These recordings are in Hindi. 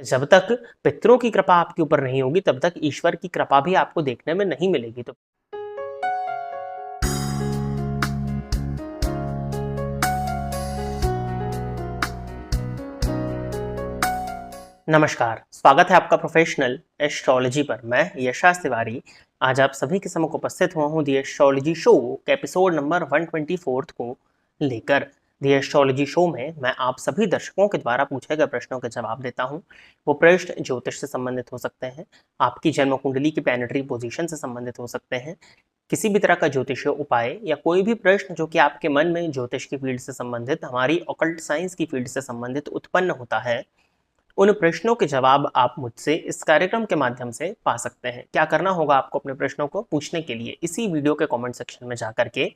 जब तक पितरों की कृपा आपके ऊपर नहीं होगी तब तक ईश्वर की कृपा भी आपको देखने में नहीं मिलेगी। तो नमस्कार, स्वागत है आपका प्रोफेशनल एस्ट्रोलॉजी पर। मैं यशराज तिवारी आज आप सभी के सम्मुख उपस्थित हुआ हूँ दी एस्ट्रोलॉजी शो के एपिसोड नंबर 124 को लेकर। दी एस्ट्रोलॉजी शो में मैं आप सभी दर्शकों के द्वारा पूछे गए प्रश्नों के जवाब देता हूँ। वो प्रश्न ज्योतिष से संबंधित हो सकते हैं, आपकी जन्म कुंडली की प्लैनेटरी पोजीशन से संबंधित हो सकते हैं, किसी भी तरह का ज्योतिषीय उपाय या कोई भी प्रश्न जो कि आपके मन में ज्योतिष की फील्ड से संबंधित, हमारी ऑकल्ट साइंस की फील्ड से संबंधित उत्पन्न होता है, उन प्रश्नों के जवाब आप मुझसे इस कार्यक्रम के माध्यम से पा सकते हैं। क्या करना होगा आपको अपने प्रश्नों को पूछने के लिए? इसी वीडियो के कमेंट सेक्शन में जाकर के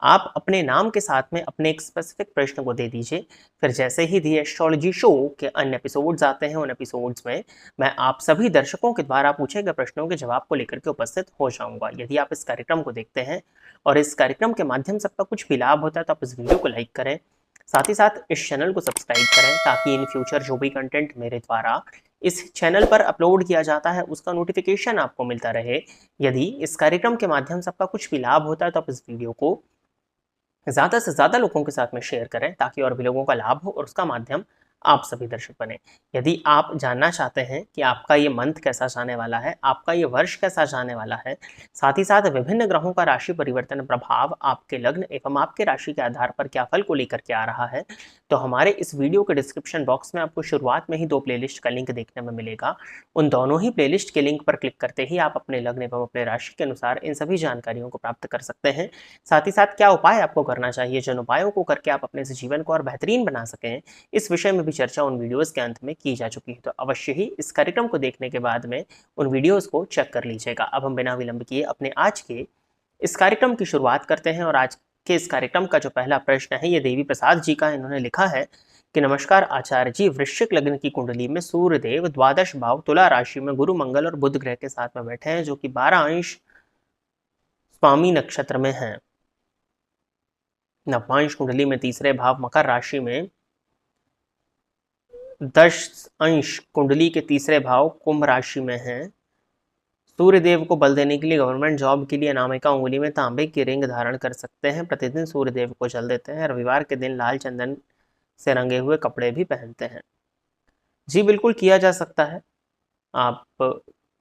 आप अपने नाम के साथ में अपने एक स्पेसिफिक प्रश्न को दे दीजिए। फिर जैसे ही दी एस्ट्रोलॉजी शो के अन्य एपिसोड्स आते हैं, उन एपिसोड्स में मैं आप सभी दर्शकों के द्वारा पूछे गए प्रश्नों के जवाब को लेकर के उपस्थित हो जाऊंगा। यदि आप इस कार्यक्रम को देखते हैं और इस कार्यक्रम के माध्यम से आपका कुछ भी लाभ होता है तो आप इस वीडियो को लाइक करें, साथ ही साथ इस चैनल को सब्सक्राइब करें ताकि इन फ्यूचर जो भी कंटेंट मेरे द्वारा इस चैनल पर अपलोड किया जाता है उसका नोटिफिकेशन आपको मिलता रहे। यदि इस कार्यक्रम के माध्यम से आपका कुछ भी लाभ होता है तो आप इस वीडियो को ज़्यादा से ज़्यादा लोगों के साथ में शेयर करें ताकि और भी लोगों का लाभ हो और उसका माध्यम आप सभी दर्शक बने। यदि आप जानना चाहते हैं कि आपका ये मंथ कैसा जाने वाला है, आपका ये वर्ष कैसा जाने वाला है, साथ ही साथ विभिन्न ग्रहों का राशि परिवर्तन प्रभाव आपके लग्न एवं आपके राशि के आधार पर क्या फल को लेकर के आ रहा है, तो हमारे इस वीडियो के डिस्क्रिप्शन बॉक्स में आपको शुरुआत में ही 2 प्लेलिस्ट का लिंक देखने में मिलेगा। उन दोनों ही प्लेलिस्ट के लिंक पर क्लिक करते ही आप अपने लग्न एवं अपने राशि के अनुसार इन सभी जानकारियों को प्राप्त कर सकते हैं। साथ ही साथ क्या उपाय आपको करना चाहिए, जिन उपायों को करके आप अपने जीवन को और बेहतरीन बना सकें, इस विषय में भी चर्चा उन वीडियोस के अंत में की जा चुकी है। तो अवश्य ही इस कार्यक्रम को देखने के बाद में उन वीडियोस को चेक कर लीजिएगा। अब हम बिना विलंब किए अपने आज के इस कार्यक्रम की शुरुआत करते हैं और आज के इस कार्यक्रम का जो पहला प्रश्न है ये देवी प्रसाद जी का। इन्होंने लिखा है कि नमस्कार आचार्य जी, वृश्चिक लग्न की कुंडली में सूर्यदेव द्वादश भाव तुला राशि में गुरु मंगल और बुध ग्रह के साथ में बैठे हैं जो कि 12 अंश स्वामी नक्षत्र में हैं। नवांश कुंडली में तीसरे भाव मकर राशि में, 10 अंश कुंडली के तीसरे भाव कुंभ राशि में हैं। सूर्यदेव को बल देने के लिए गवर्नमेंट जॉब के लिए अनामिका उंगली में तांबे की रिंग धारण कर सकते हैं। प्रतिदिन सूर्यदेव को जल देते हैं। रविवार के दिन लाल चंदन से रंगे हुए कपड़े भी पहनते हैं। जी बिल्कुल किया जा सकता है। आप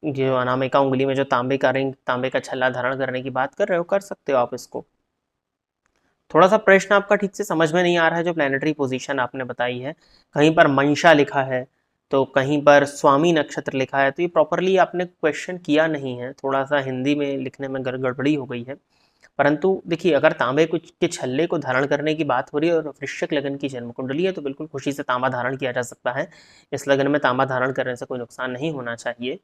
जो अनामिका उंगली में जो तांबे का रिंग, तांबे का छल्ला धारण करने की बात कर रहे हो, कर सकते हो आप इसको। थोड़ा सा प्रश्न आपका ठीक से समझ में नहीं आ रहा है। जो प्लैनेटरी पोजीशन आपने बताई है, कहीं पर मंशा लिखा है तो कहीं पर स्वामी नक्षत्र लिखा है, तो ये प्रॉपरली आपने क्वेश्चन किया नहीं है। थोड़ा सा हिंदी में लिखने में गड़बड़ी हो गई है। परंतु देखिए, अगर तांबे के छल्ले को धारण करने की बात हो रही है और वृश्चिक लगन की जन्म कुंडली है तो बिल्कुल खुशी से तांबा धारण किया जा सकता है। इस लगन में तांबा धारण करने से कोई नुकसान नहीं होना चाहिए।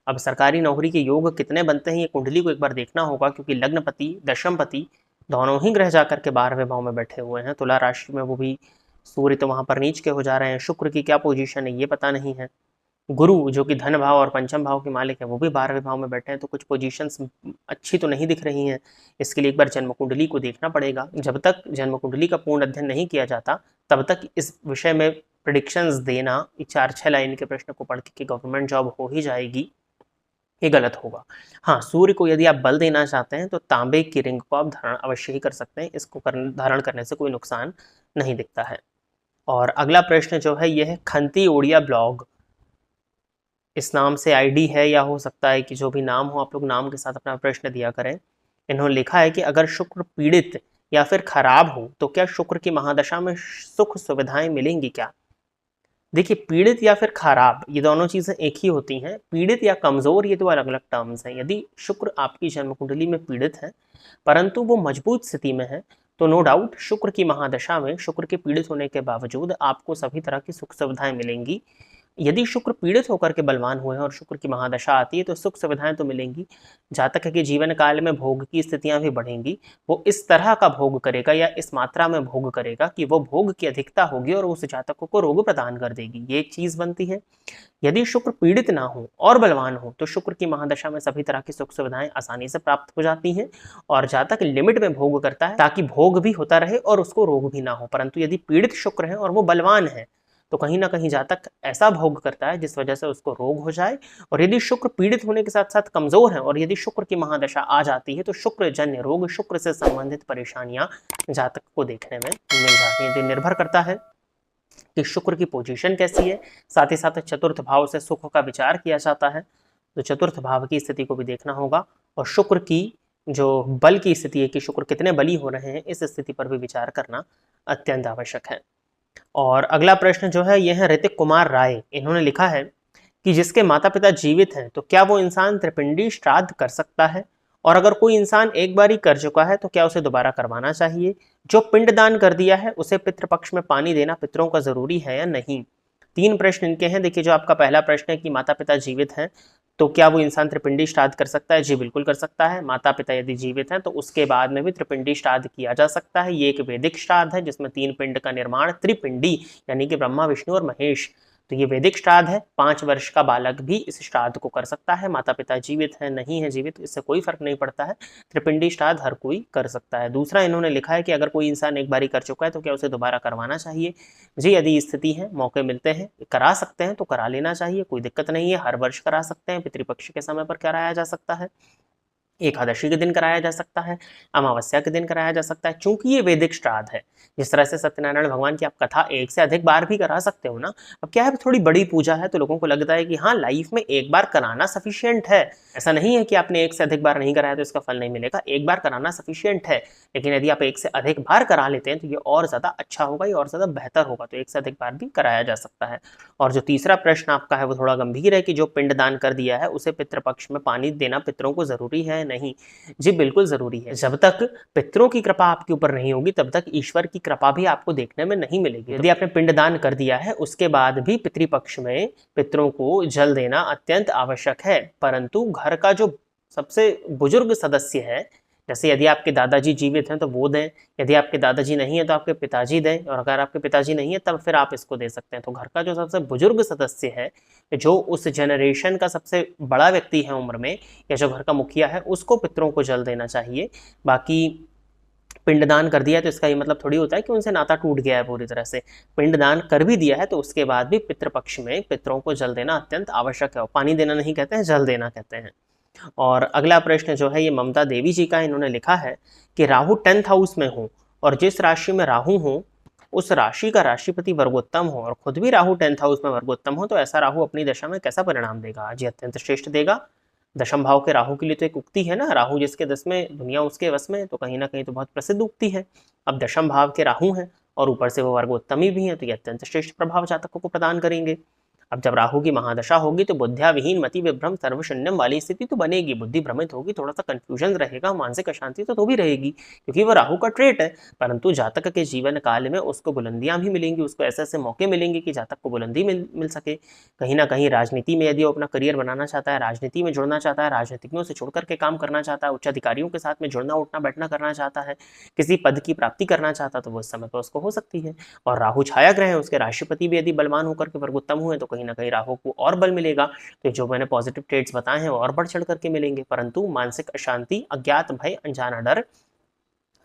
अब सरकारी नौकरी के योग कितने बनते हैं ये कुंडली को एक बार देखना होगा, क्योंकि लग्नपति दशमपति दोनों ही ग्रह जाकर के 12वें भाव में बैठे हुए हैं। तुला राशि में वो भी सूर्य तो वहां पर नीच के हो जा रहे हैं। शुक्र की क्या पोजीशन है ये पता नहीं है। गुरु जो कि धन भाव और पंचम भाव के मालिक है वो भी 12वें भाव में बैठे हैं। तो कुछ पोजीशंस अच्छी तो नहीं दिख रही हैं। इसके लिए एक बार जन्म कुंडली को देखना पड़ेगा। जब तक जन्म कुंडली का पूर्ण अध्ययन नहीं किया जाता तब तक इस विषय में प्रिडिक्शंस देना, 4-6 लाइन के प्रश्न को पढ़ के गवर्नमेंट जॉब हो ही जाएगी, ये गलत होगा। हाँ, सूर्य को यदि आप बल देना चाहते हैं तो तांबे की रिंग को आप धारण अवश्य ही कर सकते हैं। इसको धारण करने से कोई नुकसान नहीं दिखता है। और अगला प्रश्न जो है यह है खंती ओडिया ब्लॉग, इस नाम से आईडी है या हो सकता है कि जो भी नाम हो, आप लोग नाम के साथ अपना प्रश्न दिया करें। इन्होंने लिखा है कि अगर शुक्र पीड़ित या फिर खराब हो तो क्या शुक्र की महादशा में सुख सुविधाएं मिलेंगी क्या? देखिए, पीड़ित या फिर खराब ये दोनों चीजें एक ही होती हैं। पीड़ित या कमजोर ये दो अलग अलग टर्म्स हैं। यदि शुक्र आपकी जन्म कुंडली में पीड़ित है परंतु वो मजबूत स्थिति में है तो नो डाउट शुक्र की महादशा में शुक्र के पीड़ित होने के बावजूद आपको सभी तरह की सुख सुविधाएं मिलेंगी। यदि शुक्र पीड़ित होकर के बलवान हुए हैं और शुक्र की महादशा आती है तो सुख सुविधाएं तो मिलेंगी। जातक के जीवन काल में भोग की स्थितियां भी बढ़ेंगी। वो इस तरह का भोग करेगा या इस मात्रा में भोग करेगा कि वो भोग की अधिकता होगी और उस जातकों को रोग प्रदान कर देगी। ये एक चीज बनती है। यदि शुक्र पीड़ित ना हो और बलवान हो तो शुक्र की महादशा में सभी तरह की सुख सुविधाएं आसानी से प्राप्त हो जाती हैं और जातक लिमिट में भोग करता है ताकि भोग भी होता रहे और उसको रोग भी ना हो। परंतु यदि पीड़ित शुक्र है और वो बलवान है तो कहीं ना कहीं जातक ऐसा भोग करता है जिस वजह से उसको रोग हो जाए। और यदि शुक्र पीड़ित होने के साथ साथ कमजोर है और यदि शुक्र की महादशा आ जाती है तो शुक्र जन्य रोग, शुक्र से संबंधित परेशानियां जातक को देखने में मिल जाती हैं। तो निर्भर करता है कि शुक्र की पोजीशन कैसी है। साथ ही साथ चतुर्थ भाव से सुख का विचार किया जाता है, तो चतुर्थ भाव की स्थिति को भी देखना होगा। और शुक्र की जो बल की स्थिति है कि शुक्र कितने बली हो रहे हैं, इस स्थिति पर भी विचार करना अत्यंत आवश्यक है। और अगला प्रश्न जो है यह है ऋतिक कुमार राय, इन्होंने लिखा है कि जिसके माता पिता जीवित हैं तो क्या वो इंसान त्रिपिंडी श्राद्ध कर सकता है, और अगर कोई इंसान एक बार ही कर चुका है तो क्या उसे दोबारा करवाना चाहिए। जो पिंड दान कर दिया है उसे पितृपक्ष में पानी देना पितरों का जरूरी है या नहीं। 3 प्रश्न इनके हैं। देखिए, जो आपका पहला प्रश्न है कि माता पिता जीवित हैं तो क्या वो इंसान त्रिपिंडी श्राद्ध कर सकता है, जी बिल्कुल कर सकता है। माता पिता यदि जीवित हैं तो उसके बाद में भी त्रिपिंडी श्राद्ध किया जा सकता है। ये एक वैदिक श्राद्ध है जिसमें 3 पिंड का निर्माण, त्रिपिंडी यानी कि ब्रह्मा, विष्णु और महेश, तो ये वैदिक श्राद्ध है। 5 वर्ष का बालक भी इस श्राद्ध को कर सकता है। माता पिता जीवित है नहीं है जीवित, इससे कोई फर्क नहीं पड़ता है, त्रिपिंडी श्राद्ध हर कोई कर सकता है। दूसरा इन्होंने लिखा है कि अगर कोई इंसान एक बार कर चुका है तो क्या उसे दोबारा करवाना चाहिए। जी, यदि स्थिति है, मौके मिलते हैं, करा सकते हैं तो करा लेना चाहिए, कोई दिक्कत नहीं है। हर वर्ष करा सकते हैं, पितृपक्ष के समय पर कराया जा सकता है, एकादशी के दिन कराया जा सकता है, अमावस्या के दिन कराया जा सकता है। चूंकि ये वैदिक श्राद्ध है, जिस तरह से सत्यनारायण भगवान की आप कथा एक से अधिक बार भी करा सकते हो ना। अब क्या है, थोड़ी बड़ी पूजा है तो लोगों को लगता है कि हाँ, लाइफ में एक बार कराना सफिशियंट है। ऐसा नहीं है कि आपने एक से अधिक बार नहीं कराया तो इसका फल नहीं मिलेगा, एक बार कराना सफिशियंट है। लेकिन यदि आप एक से अधिक बार करा लेते हैं तो ये और ज्यादा अच्छा होगा, ये और ज्यादा बेहतर होगा, तो एक से अधिक बार भी कराया जा सकता है। और जो तीसरा प्रश्न आपका है वो थोड़ा गंभीर है कि जो पिंड दान कर दिया है उसे पितृपक्ष में पानी देना पितरों को जरूरी है नहीं। जी बिल्कुल जरूरी है। जब तक पितरों की कृपा आपके ऊपर नहीं होगी तब तक ईश्वर की कृपा भी आपको देखने में नहीं मिलेगी। यदि आपने पिंडदान कर दिया है उसके बाद भी पितृपक्ष में पितरों को जल देना अत्यंत आवश्यक है, परंतु घर का जो सबसे बुजुर्ग सदस्य है, जैसे यदि आपके दादाजी जीवित हैं तो वो दें, यदि आपके दादाजी नहीं है तो आपके पिताजी दें, और अगर आपके पिताजी नहीं है तब फिर आप इसको दे सकते हैं। तो घर का जो सबसे बुजुर्ग सदस्य है, जो उस जनरेशन का सबसे बड़ा व्यक्ति है उम्र में, या जो घर का मुखिया है, उसको पितरों को जल देना चाहिए। बाकी पिंडदान कर दिया तो इसका ये मतलब थोड़ी होता है कि उनसे नाता टूट गया है पूरी तरह से। पिंडदान कर भी दिया है तो उसके बाद भी पितृपक्ष में पितरों को जल देना अत्यंत आवश्यक है। पानी देना नहीं कहते हैं, जल देना कहते हैं। और अगला प्रश्न जो है ये ममता देवी जी का, इन्होंने लिखा है कि राहु 10th हाउस में हो और जिस राशि में राहु हो उस राशि का राशिपति वर्गोत्तम हो और खुद भी राहु 10th हाउस में वर्गोत्तम हो तो ऐसा राहु अपनी दशा में कैसा परिणाम देगा। जी अत्यंत श्रेष्ठ देगा। दशम भाव के राहु के लिए तो एक उक्ति है ना, राहु जिसके दस में दुनिया उसके वश में, तो कहीं ना कहीं तो बहुत प्रसिद्ध उक्ति है। अब दशम भाव के राहु हैं और ऊपर से वो वर्गोत्तमी भी हैं तो ये अत्यंत श्रेष्ठ प्रभाव जातकों को प्रदान करेंगे। अब जब राहु की महादशा होगी तो बुद्धिया विहीन मति विभ्रम सर्वशून्यम वाली स्थिति तो बनेगी, बुद्धि भ्रमित होगी, थोड़ा सा कंफ्यूजन रहेगा, मानसिक अशांति तो भी रहेगी क्योंकि वो राहु का ट्रेट है। परंतु जातक के जीवन काल में उसको बुलंदियां भी मिलेंगी, उसको ऐसे ऐसे मौके मिलेंगे कि जातक को बुलंदी मिल सके। कहीं ना कहीं राजनीति में यदि वो अपना करियर बनाना चाहता है, राजनीति में जुड़ना चाहता है, राजनीतिज्ञों से जुड़ करके काम करना चाहता है, उच्च अधिकारियों के साथ में जुड़ना उठना बैठना करना चाहता है, किसी पद की प्राप्ति करना चाहता है तो वो इस समय पर उसको हो सकती है। और राहु छाया ग्रह है, उसके राशिपति भी यदि बलवान होकर के वर्गोत्तम हुए तो कहीं ना कहीं राहु को और बल मिलेगा। तो जो मैंने पॉजिटिव ट्रेड्स बताए हैं वो और बढ़ चढ़ करके मिलेंगे। परंतु मानसिक अशांति, अज्ञात भय, अनजाना डर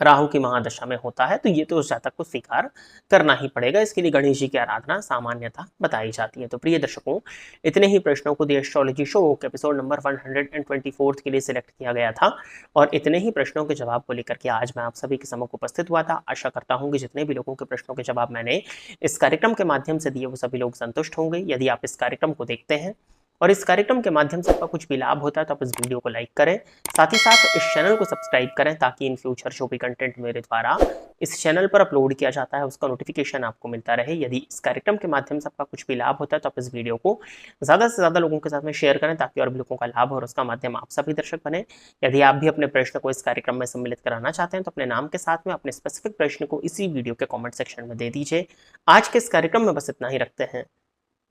राहु की महादशा में होता है तो ये तो उस जातक को स्वीकार करना ही पड़ेगा। इसके लिए गणेश जी की आराधना सामान्यतः बताई जाती है। तो प्रिय दर्शकों, इतने ही प्रश्नों को दी एस्ट्रोलॉजी शो के एपिसोड नंबर 124 के लिए सिलेक्ट किया गया था और इतने ही प्रश्नों के जवाब को लेकर के आज मैं आप सभी के सम्मुख उपस्थित हुआ था। आशा करता हूँ कि जितने भी लोगों के प्रश्नों के जवाब मैंने इस कार्यक्रम के माध्यम से दिए वो सभी लोग संतुष्ट होंगे। यदि आप इस कार्यक्रम को देखते हैं और इस कार्यक्रम के माध्यम से आपका कुछ भी लाभ होता है तो आप इस वीडियो को लाइक करें, साथ ही साथ इस चैनल को सब्सक्राइब करें ताकि इन फ्यूचर जो भी कंटेंट मेरे द्वारा इस चैनल पर अपलोड किया जाता है उसका नोटिफिकेशन आपको मिलता रहे। यदि इस कार्यक्रम के माध्यम से आपका कुछ भी लाभ होता है तो आप इस वीडियो को ज़्यादा से ज़्यादा लोगों के साथ में शेयर करें ताकि और भी लोगों का लाभ हो और उसका माध्यम आप सभी दर्शक बने। यदि आप भी अपने प्रश्न को इस कार्यक्रम में सम्मिलित कराना चाहते हैं तो अपने नाम के साथ में अपने स्पेसिफिक प्रश्न को इसी वीडियो के कॉमेंट सेक्शन में दे दीजिए। आज के इस कार्यक्रम में बस इतना ही रखते हैं।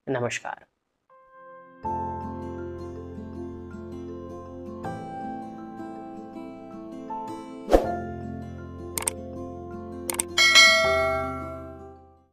नमस्कार।